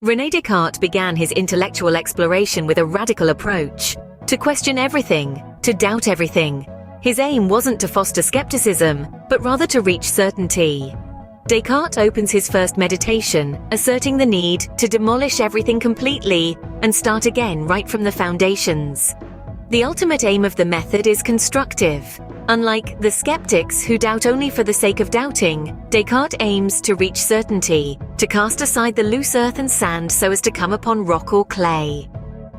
Rene Descartes began his intellectual exploration with a radical approach: to question everything, to doubt everything. His aim wasn't to foster skepticism, but rather to reach certainty. Descartes opens his first meditation, asserting the need to demolish everything completely and start again right from the foundations. The ultimate aim of the method is constructive. Unlike the skeptics who doubt only for the sake of doubting, Descartes aims to reach certainty, to cast aside the loose earth and sand so as to come upon rock or clay.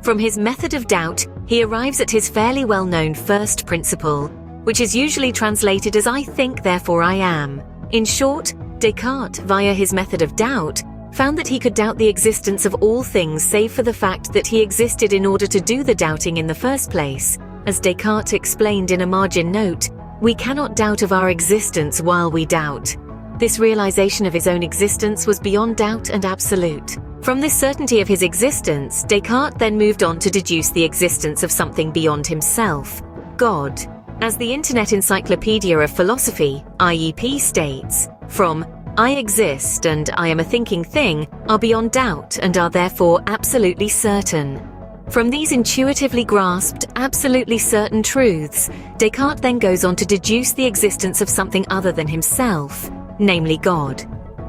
From his method of doubt, he arrives at his fairly well-known first principle, which is usually translated as "I think, therefore I am." In short, Descartes, via his method of doubt, found that he could doubt the existence of all things save for the fact that he existed in order to do the doubting in the first place. As Descartes explained in a margin note, "We cannot doubt of our existence while we doubt." This realization of his own existence was beyond doubt and absolute. From this certainty of his existence, Descartes then moved on to deduce the existence of something beyond himself, God. As the Internet Encyclopedia of Philosophy, IEP, states, from "I exist and I am a thinking thing" are beyond doubt and are therefore absolutely certain. From these intuitively grasped, absolutely certain truths, Descartes then goes on to deduce the existence of something other than himself, namely God.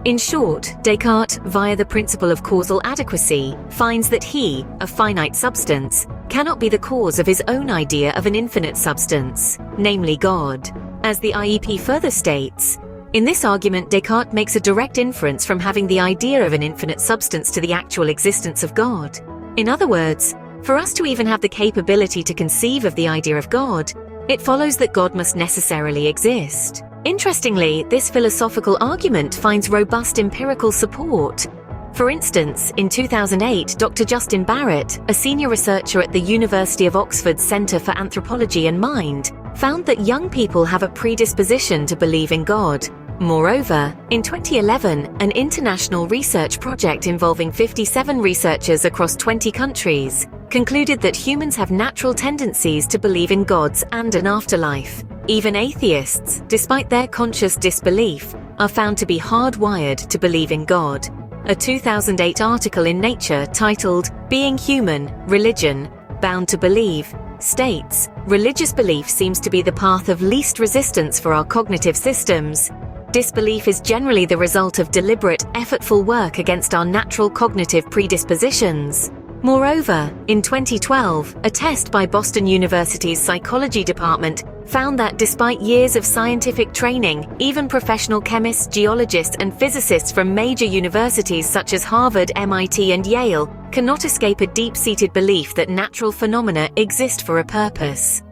In short, Descartes, via the principle of causal adequacy, finds that he, a finite substance, cannot be the cause of his own idea of an infinite substance, namely God. As the IEP further states, in this argument Descartes makes a direct inference from having the idea of an infinite substance to the actual existence of God. In other words, for us to even have the capability to conceive of the idea of God, it follows that God must necessarily exist. Interestingly, this philosophical argument finds robust empirical support. For instance, in 2008, Dr. Justin Barrett, a senior researcher at the University of Oxford's Centre for Anthropology and Mind, found that young people have a predisposition to believe in God. Moreover, in 2011, an international research project involving 57 researchers across 20 countries concluded that humans have natural tendencies to believe in gods and an afterlife. Even atheists, despite their conscious disbelief, are found to be hardwired to believe in God. A 2008 article in Nature titled "Being Human, Religion, Bound to Believe" states, "Religious belief seems to be the path of least resistance for our cognitive systems. Disbelief is generally the result of deliberate, effortful work against our natural cognitive predispositions." Moreover, in 2012, a test by Boston University's psychology department found that despite years of scientific training, even professional chemists, geologists, and physicists from major universities such as Harvard, MIT, and Yale cannot escape a deep-seated belief that natural phenomena exist for a purpose.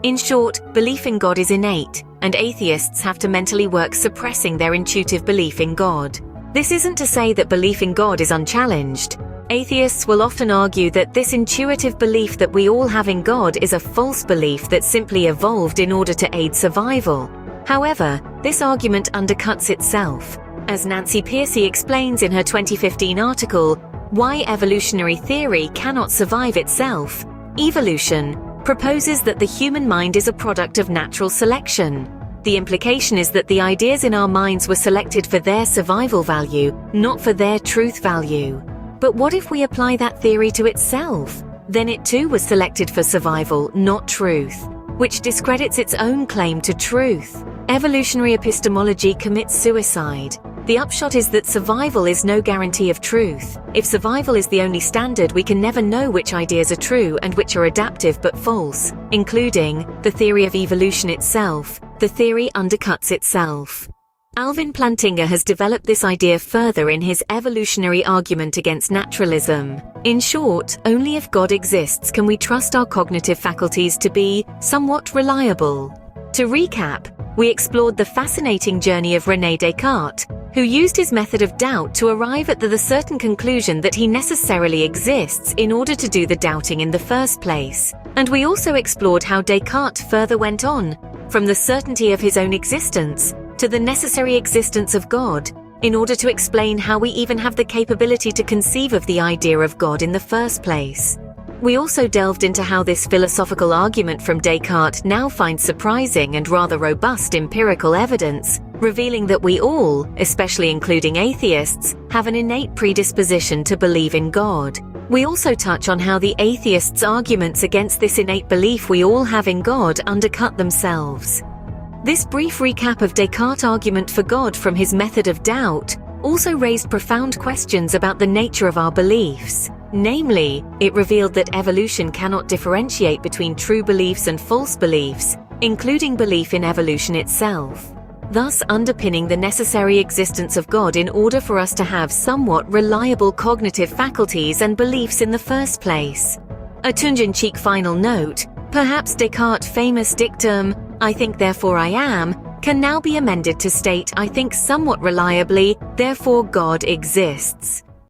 In short, belief in God is innate, and atheists have to mentally work suppressing their intuitive belief in God. This isn't to say that belief in God is unchallenged. Atheists will often argue that this intuitive belief that we all have in God is a false belief that simply evolved in order to aid survival. However, this argument undercuts itself. As Nancy Pearcey explains in her 2015 article, "Why Evolutionary Theory Cannot Survive Itself," evolution proposes that the human mind is a product of natural selection. The implication is that the ideas in our minds were selected for their survival value, not for their truth value. But what if we apply that theory to itself? Then it too was selected for survival, not truth, which discredits its own claim to truth. Evolutionary epistemology commits suicide. The upshot is that survival is no guarantee of truth. If survival is the only standard, we can never know which ideas are true and which are adaptive but false, including the theory of evolution itself. The theory undercuts itself. Alvin Plantinga has developed this idea further in his evolutionary argument against naturalism. In short, only if God exists can we trust our cognitive faculties to be somewhat reliable. To recap, we explored the fascinating journey of Rene Descartes, who used his method of doubt to arrive at the certain conclusion that he necessarily exists in order to do the doubting in the first place. And we also explored how Descartes further went on, from the certainty of his own existence to the necessary existence of God, in order to explain how we even have the capability to conceive of the idea of God in the first place. We also delved into how this philosophical argument from Descartes now finds surprising and rather robust empirical evidence, revealing that we all, especially including atheists, have an innate predisposition to believe in God. We also touch on how the atheists' arguments against this innate belief we all have in God undercut themselves. This brief recap of Descartes' argument for God from his method of doubt also raised profound questions about the nature of our beliefs. Namely, it revealed that evolution cannot differentiate between true beliefs and false beliefs, including belief in evolution itself, thus underpinning the necessary existence of God in order for us to have somewhat reliable cognitive faculties and beliefs in the first place. A tongue-in-cheek final note, perhaps Descartes' famous dictum, "I think therefore I am," can now be amended to state "I think somewhat reliably, therefore God exists."